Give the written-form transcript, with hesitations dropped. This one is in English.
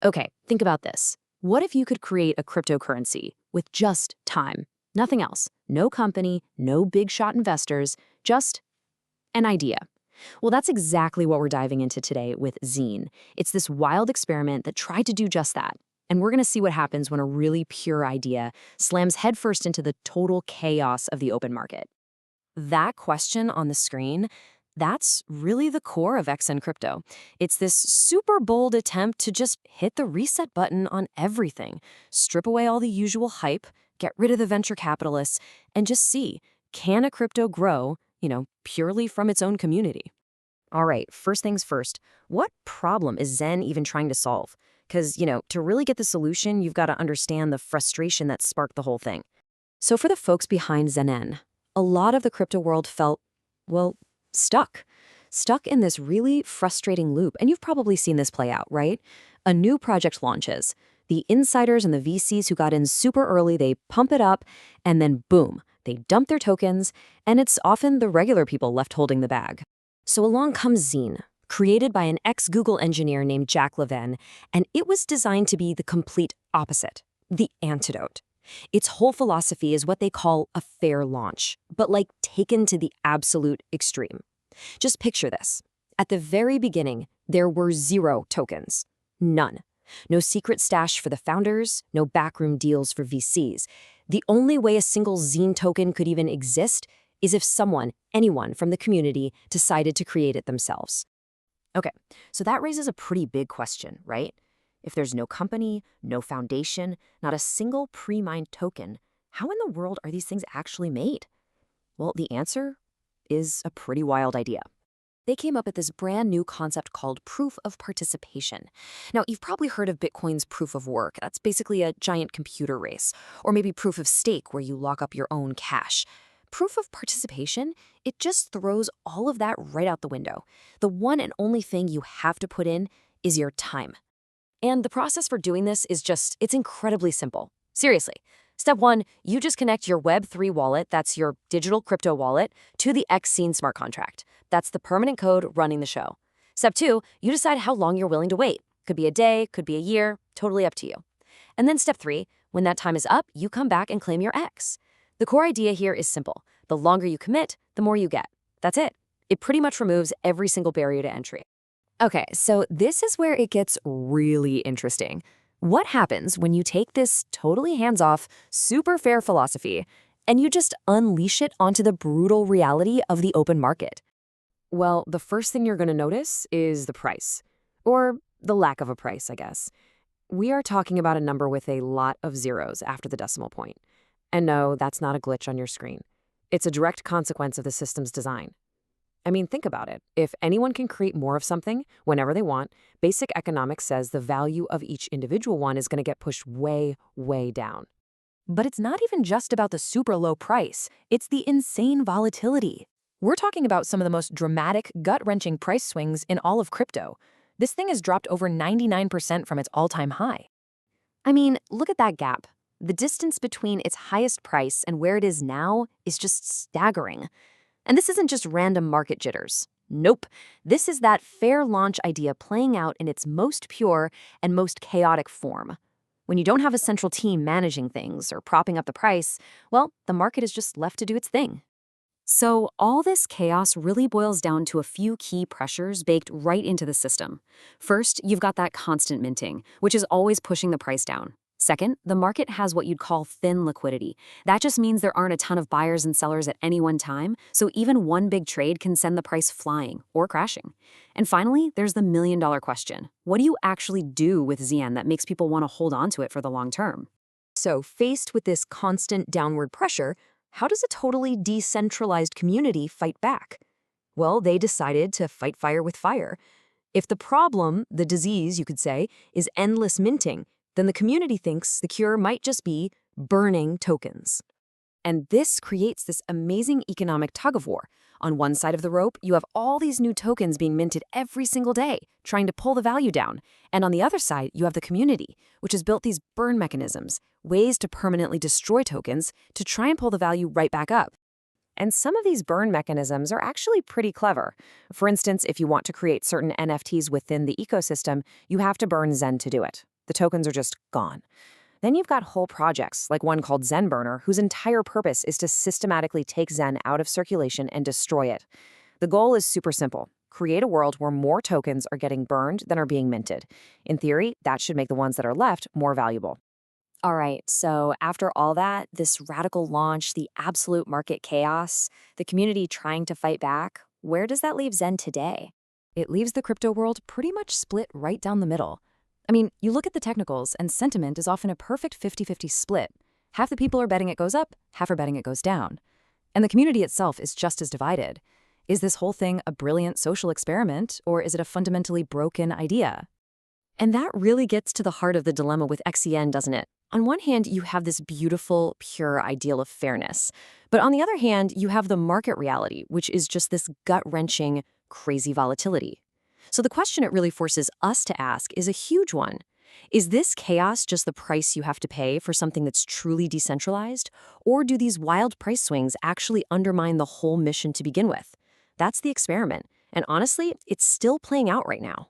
Okay, think about this. What if you could create a cryptocurrency with just time? Nothing else. No company, no big shot investors, just an idea. Well, that's exactly what we're diving into today with Zine. It's this wild experiment that tried to do just that. And we're going to see what happens when a really pure idea slams headfirst into the total chaos of the open market. That question on the screen, that's really the core of XN Crypto. It's this super bold attempt to just hit the reset button on everything, strip away all the usual hype, get rid of the venture capitalists, and just see, can a crypto grow, purely from its own community? All right, first things first, what problem is Zen even trying to solve? Because, to really get the solution, you've got to understand the frustration that sparked the whole thing. So for the folks behind ZenN, a lot of the crypto world felt, well, stuck. Stuck in this really frustrating loop. And you've probably seen this play out, right? A new project launches. The insiders and the VCs who got in super early, they pump it up, and then boom, they dump their tokens, and it's often the regular people left holding the bag. So along comes Zine, created by an ex-Google engineer named Jack Levin, and it was designed to be the complete opposite, the antidote. Its whole philosophy is what they call a fair launch, but like taken to the absolute extreme. Just picture this. At the very beginning, there were 0 tokens. None. No secret stash for the founders, no backroom deals for VCs. The only way a single Zine token could even exist is if anyone from the community, decided to create it themselves. Okay, so that raises a pretty big question, right? If there's no company, no foundation, not a single pre-mined token, how in the world are these things actually made? Well, the answer is a pretty wild idea. They came up with this brand new concept called proof of participation. Now, you've probably heard of Bitcoin's proof of work. That's basically a giant computer race. Or maybe proof of stake, where you lock up your own cash. Proof of participation, it just throws all of that right out the window. The one and only thing you have to put in is your time. And the process for doing this is it's incredibly simple. Seriously. Step 1, you just connect your Web3 wallet, that's your digital crypto wallet, to the XEN smart contract. That's the permanent code running the show. Step 2, you decide how long you're willing to wait. Could be a day, could be a year, totally up to you. And then step 3, when that time is up, you come back and claim your X. The core idea here is simple. The longer you commit, the more you get. That's it. It pretty much removes every single barrier to entry. Okay, so this is where it gets really interesting. What happens when you take this totally hands-off, super fair philosophy and you just unleash it onto the brutal reality of the open market? Well, the first thing you're going to notice is the price. Or the lack of a price, I guess. We are talking about a number with a lot of zeros after the decimal point. And no, that's not a glitch on your screen. It's a direct consequence of the system's design. I mean, think about it. If anyone can create more of something whenever they want, basic economics says the value of each individual one is going to get pushed way, way down. But it's not even just about the super low price. It's the insane volatility. We're talking about some of the most dramatic, gut-wrenching price swings in all of crypto. This thing has dropped over 99% from its all-time high. I mean, look at that gap. The distance between its highest price and where it is now is just staggering. And this isn't just random market jitters. Nope. This is that fair launch idea playing out in its most pure and most chaotic form. When you don't have a central team managing things or propping up the price, well, the market is just left to do its thing. So all this chaos really boils down to a few key pressures baked right into the system. First, you've got that constant minting, which is always pushing the price down. Second, the market has what you'd call thin liquidity. That just means there aren't a ton of buyers and sellers at any one time, so even one big trade can send the price flying or crashing. And finally, there's the million-dollar question. What do you actually do with ZN that makes people want to hold on to it for the long term? So, faced with this constant downward pressure, how does a totally decentralized community fight back? Well, they decided to fight fire with fire. If the problem, the disease, you could say, is endless minting, then the community thinks the cure might just be burning tokens. And this creates this amazing economic tug-of-war. On one side of the rope, you have all these new tokens being minted every single day, trying to pull the value down. And on the other side, you have the community, which has built these burn mechanisms, ways to permanently destroy tokens to try and pull the value right back up. And some of these burn mechanisms are actually pretty clever. For instance, if you want to create certain NFTs within the ecosystem, you have to burn XEN to do it. The tokens are just gone. Then you've got whole projects, like one called XenBurner, whose entire purpose is to systematically take XEN out of circulation and destroy it. The goal is super simple. Create a world where more tokens are getting burned than are being minted. In theory, that should make the ones that are left more valuable. All right, so after all that, this radical launch, the absolute market chaos, the community trying to fight back, where does that leave XEN today? It leaves the crypto world pretty much split right down the middle. I mean, you look at the technicals, and sentiment is often a perfect 50-50 split. Half the people are betting it goes up, half are betting it goes down. And the community itself is just as divided. Is this whole thing a brilliant social experiment, or is it a fundamentally broken idea? And that really gets to the heart of the dilemma with XEN, doesn't it? On one hand, you have this beautiful, pure ideal of fairness. But on the other hand, you have the market reality, which is just this gut-wrenching, crazy volatility. So the question it really forces us to ask is a huge one. Is this chaos just the price you have to pay for something that's truly decentralized? Or do these wild price swings actually undermine the whole mission to begin with? That's the experiment. And honestly, it's still playing out right now.